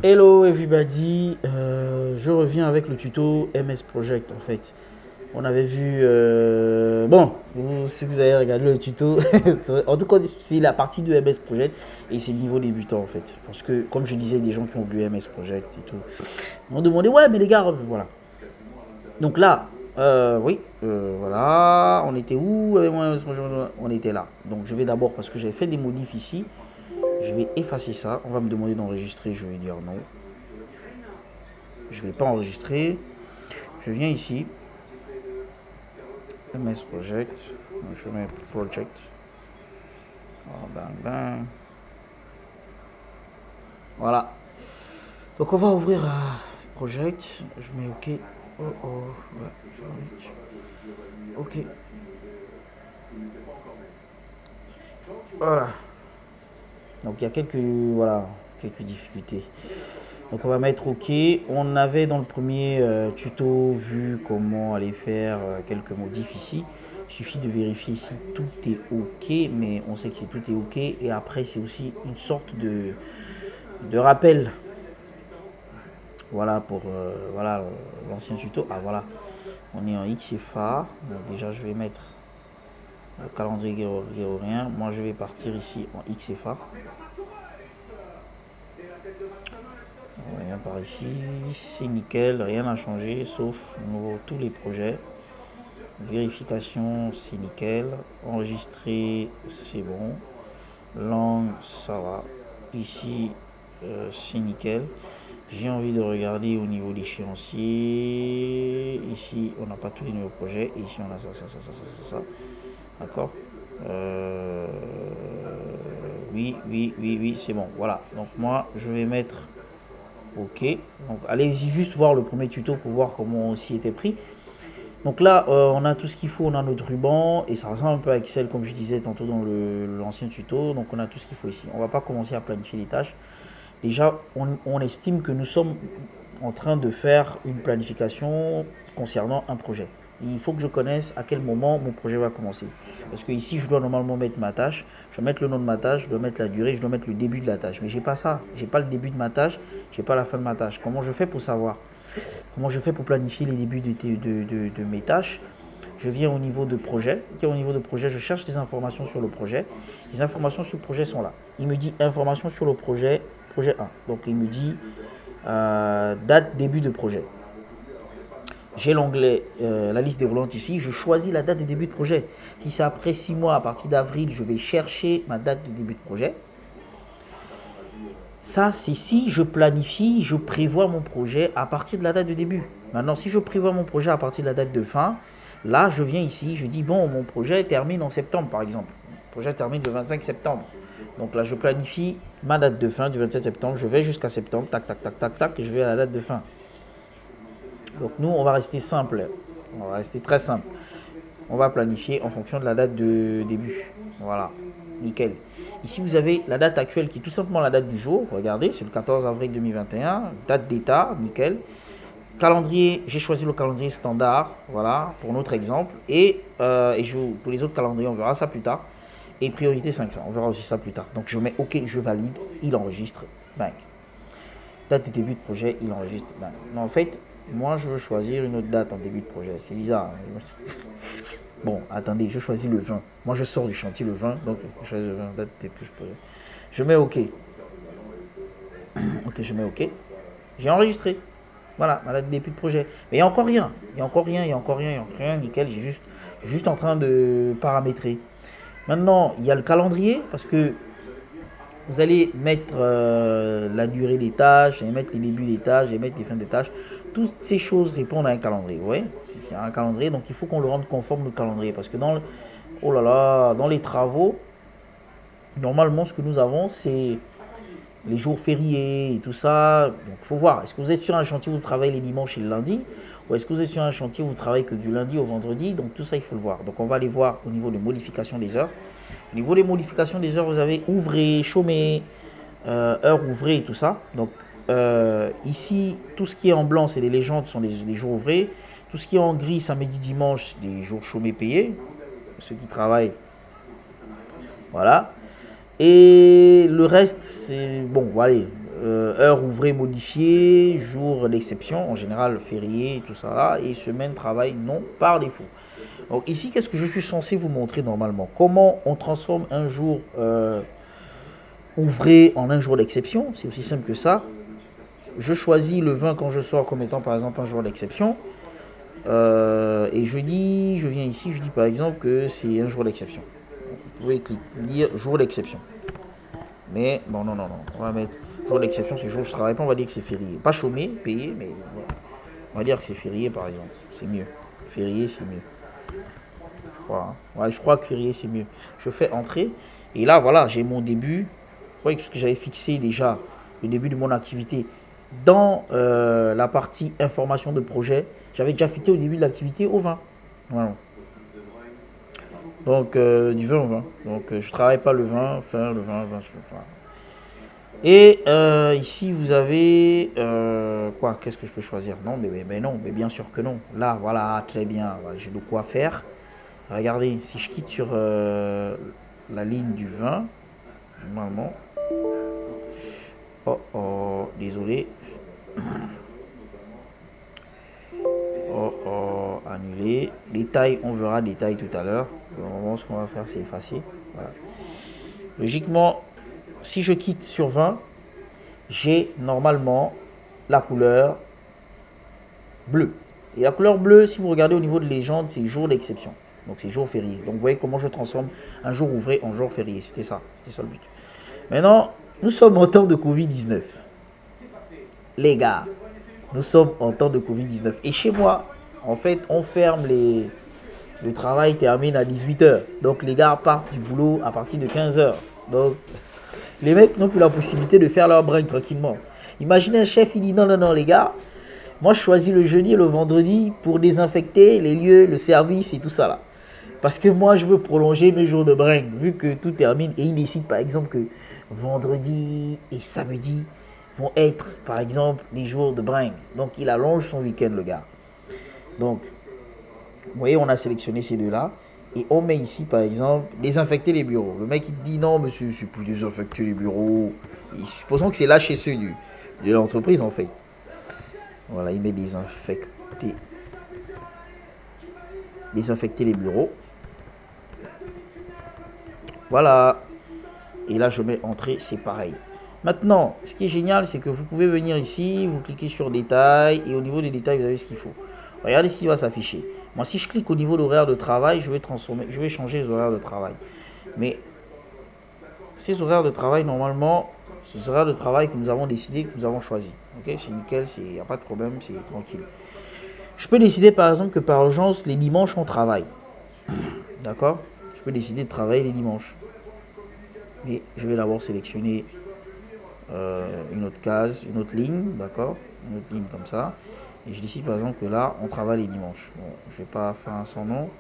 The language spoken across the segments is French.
Hello everybody, je reviens avec le tuto MS Project en fait. On avait vu, si vous avez regardé le tuto, en tout cas c'est la partie de MS Project et c'est le niveau débutant en fait. Parce que comme je disais, des gens qui ont vu MS Project et tout m'ont demandé ouais mais les gars, voilà. Donc là, voilà, on était où avec moi, on était là. Donc je vais d'abord, parce que j'avais fait des modifs ici, je vais effacer ça. On va me demander d'enregistrer, je vais dire non. Je ne vais pas enregistrer. Je viens ici. MS Project. Je mets Project. Oh, bang, bang. Voilà. Donc on va ouvrir Project. Je mets OK. Oh oh. Ouais. OK. Voilà. Donc il y a quelques difficultés. Donc on va mettre OK. On avait dans le premier tuto vu comment aller faire quelques modifs ici. Il suffit de vérifier si tout est OK, mais on sait que tout est OK. Et après c'est aussi une sorte de rappel. Voilà pour l'ancien tuto. Ah voilà, on est en XFA. Donc déjà je vais mettre le calendrier grégorien. Moi je vais partir ici en XFA. On vient par ici, c'est nickel, rien n'a changé sauf tous les projets. Vérification, c'est nickel. Enregistrer, c'est bon. Langue, ça va. Ici, c'est nickel. J'ai envie de regarder au niveau d'échéancier. Ici, on n'a pas tous les nouveaux projets. Ici, on a ça. D'accord. Oui, c'est bon. Voilà. Donc moi, je vais mettre OK. Donc allez-y juste voir le premier tuto pour voir comment on s'y était pris. Donc là, on a tout ce qu'il faut, on a notre ruban et ça ressemble un peu à Excel comme je disais tantôt dans l'ancien tuto. Donc on a tout ce qu'il faut ici. On va pas commencer à planifier les tâches. Déjà, on estime que nous sommes en train de faire une planification concernant un projet. Il faut que je connaisse à quel moment mon projet va commencer. Parce que ici, je dois normalement mettre ma tâche. Je dois mettre le nom de ma tâche, je dois mettre la durée, je dois mettre le début de la tâche. Mais j'ai pas ça. J'ai pas le début de ma tâche, j'ai pas la fin de ma tâche. Comment je fais pour savoir? Comment je fais pour planifier les débuts de mes tâches? Je viens au niveau de projet. Au niveau de projet, je cherche des informations sur le projet. Les informations sur le projet sont là. Il me dit informations sur le projet, projet 1. Donc il me dit date début de projet. J'ai l'onglet la liste déroulante ici. Je choisis la date de début de projet. Si c'est après 6 mois, à partir d'avril, je vais chercher ma date de début de projet. Ça, c'est si je planifie, je prévois mon projet à partir de la date de début. Maintenant, si je prévois mon projet à partir de la date de fin, là, je viens ici, je dis, bon, mon projet termine en septembre, par exemple. Mon projet termine le 25 septembre. Donc là, je planifie ma date de fin du 27 septembre. Je vais jusqu'à septembre, tac, et je vais à la date de fin. Donc nous, on va rester simple. On va rester très simple. On va planifier en fonction de la date de début. Voilà, nickel. Ici, vous avez la date actuelle qui est tout simplement la date du jour. Regardez, c'est le 14 avril 2021. Date d'état, nickel. Calendrier, j'ai choisi le calendrier standard, voilà, pour notre exemple. Et pour les autres calendriers, on verra ça plus tard. Et priorité 500, on verra aussi ça plus tard. Donc je mets OK, je valide, il enregistre, bang. Date de début de projet, il enregistre, bang. Mais en fait, moi je veux choisir une autre date en début de projet. C'est bizarre. Bon, attendez, je choisis le 20. Moi je sors du chantier le 20, donc je choisis le 20, date de début de projet. Je mets OK. OK, je mets OK. J'ai enregistré. Voilà, ma date de début de projet. Mais il n'y a encore rien. Nickel. J'ai juste en train de paramétrer. Maintenant, il y a le calendrier parce que vous allez mettre la durée des tâches, vous allez mettre les débuts des tâches, vous allez mettre les fins des tâches. Toutes ces choses répondent à un calendrier. Vous voyez, c'est un calendrier, donc il faut qu'on le rende conforme au calendrier. Parce que dans les travaux, normalement, ce que nous avons, c'est les jours fériés et tout ça. Donc il faut voir, est-ce que vous êtes sur un chantier où vous travaillez les dimanches et le lundi, ou est-ce que vous êtes sur un chantier où vous travaillez que du lundi au vendredi? Donc tout ça, il faut le voir. Donc on va aller voir au niveau de modification des heures. Au niveau des modifications des heures, vous avez ouvré, chômé, heures ouvrées et tout ça. Donc ici, tout ce qui est en blanc, c'est les légendes, sont les jours ouvrés. Tout ce qui est en gris, samedi, dimanche, des jours chômés payés. Ceux qui travaillent, voilà. Et le reste, c'est bon, allez, heure ouvrée modifiée, jour d'exception, en général férié, tout ça là, et semaine travail non par défaut. Donc ici, qu'est-ce que je suis censé vous montrer normalement? Comment on transforme un jour ouvré en un jour d'exception? C'est aussi simple que ça. Je choisis le 20 quand je sors comme étant par exemple un jour d'exception. Et je viens ici, je dis par exemple que c'est un jour d'exception. Vous pouvez dire jour d'exception. Mais bon, non, on va mettre jour d'exception, c'est jour où je travaille pas, on va dire que c'est férié. Pas chômé, payé, mais voilà. On va dire que c'est férié par exemple. C'est mieux. Férié, c'est mieux. Voilà. Ouais, je crois que férié, c'est mieux. Je fais entrer. Et là, voilà, j'ai mon début. Vous voyez ce que j'avais fixé déjà, le début de mon activité. Dans la partie information de projet, j'avais déjà fixé au début de l'activité au 20. Voilà. Donc, du 20 au 20. Donc, je travaille pas le 20, fin le 20, 20. Voilà. Et ici, vous avez quoi? Qu'est-ce que je peux choisir? Non, mais non, mais bien sûr que non. Là, voilà, très bien. Voilà, j'ai de quoi faire. Regardez, si je quitte sur la ligne du 20, normalement. Oh, désolé. Annuler. Détail, on verra détail tout à l'heure. Pour le moment, ce qu'on va faire, c'est effacer. Voilà. Logiquement, si je quitte sur 20, j'ai normalement la couleur bleue. Et la couleur bleue, si vous regardez au niveau de légende, c'est jour d'exception. Donc c'est jour férié. Donc vous voyez comment je transforme un jour ouvré en jour férié. C'était ça le but. Maintenant, nous sommes en temps de Covid-19. Les gars, nous sommes en temps de Covid-19. Et chez moi, en fait, on ferme les... Le travail termine à 18h. Donc les gars partent du boulot à partir de 15h. Donc les mecs n'ont plus la possibilité de faire leur brain tranquillement. Imaginez un chef, il dit non les gars, moi je choisis le jeudi et le vendredi pour désinfecter les lieux, le service et tout ça là. Parce que moi je veux prolonger mes jours de brain vu que tout termine et il décide par exemple que vendredi et samedi vont être par exemple les jours de brain. Donc il allonge son week-end le gars. Donc vous voyez, on a sélectionné ces deux-là. Et on met ici, par exemple, désinfecter les bureaux. Le mec, il dit non, monsieur, je peux désinfecter les bureaux. Et supposons que c'est là chez ceux de l'entreprise, en fait. Voilà, il met désinfecter les bureaux. Voilà. Et là, je mets entrée, c'est pareil. Maintenant, ce qui est génial, c'est que vous pouvez venir ici, vous cliquez sur détails. Et au niveau des détails, vous avez ce qu'il faut. Regardez ce qui va s'afficher. Moi, si je clique au niveau d'horaire de travail, je vais changer les horaires de travail. Mais ces horaires de travail, normalement, c'est les horaires de travail que nous avons décidé, que nous avons choisi. Ok, c'est nickel, il n'y a pas de problème, c'est tranquille. Je peux décider par exemple que par urgence, les dimanches, on travaille. D'accord? Je peux décider de travailler les dimanches. Et je vais d'abord sélectionner une autre case, une autre ligne, d'accord? Une autre ligne comme ça. Et je décide par exemple que là, on travaille les dimanches. Bon, je vais pas faire un sans nom.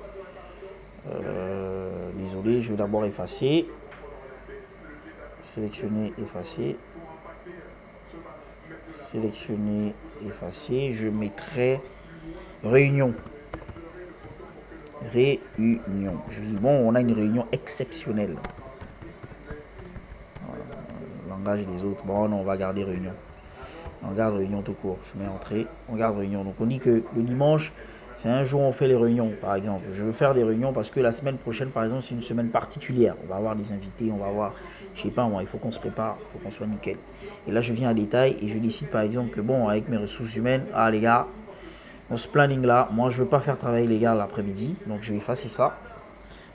Désolé, je vais d'abord effacer. Sélectionner, effacer. Sélectionner, effacer. Je mettrai réunion. Réunion. Je dis bon, on a une réunion exceptionnelle. Voilà, langage des autres. Bon, non, on va garder réunion. On garde réunion tout court. Je mets entrée. On garde réunion. Donc on dit que le dimanche, c'est un jour où on fait les réunions, par exemple. Je veux faire des réunions parce que la semaine prochaine, par exemple, c'est une semaine particulière. On va avoir des invités, on va avoir, je sais pas moi, il faut qu'on se prépare, il faut qu'on soit nickel. Et là, je viens à détail et je décide, par exemple, que bon, avec mes ressources humaines, les gars, dans ce planning-là, moi, je veux pas faire travailler les gars l'après-midi. Donc, je vais effacer ça.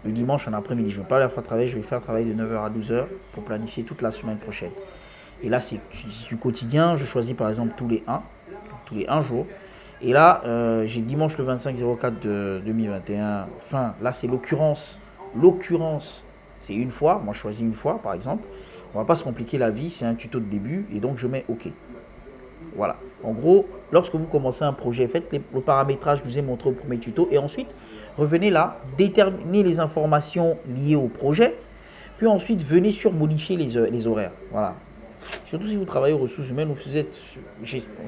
Le dimanche en après-midi, je ne veux pas les faire travailler, je vais faire travailler de 9h à 12h pour planifier toute la semaine prochaine. Et là, c'est du quotidien. Je choisis par exemple tous les 1 jour. Et là, j'ai dimanche le 25/04 de 2021. Enfin, là, c'est l'occurrence. L'occurrence, c'est une fois. Moi, je choisis une fois, par exemple. On va pas se compliquer la vie. C'est un tuto de début. Et donc, je mets OK. Voilà. En gros, lorsque vous commencez un projet, faites le paramétrage que je vous ai montré au premier tuto. Et ensuite, revenez là, déterminez les informations liées au projet. Puis ensuite, venez sur modifier les horaires. Voilà. Surtout si vous travaillez aux ressources humaines ou vous êtes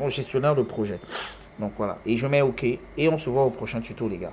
gestionnaire de projet. Donc voilà. Et je mets OK. Et on se voit au prochain tuto, les gars.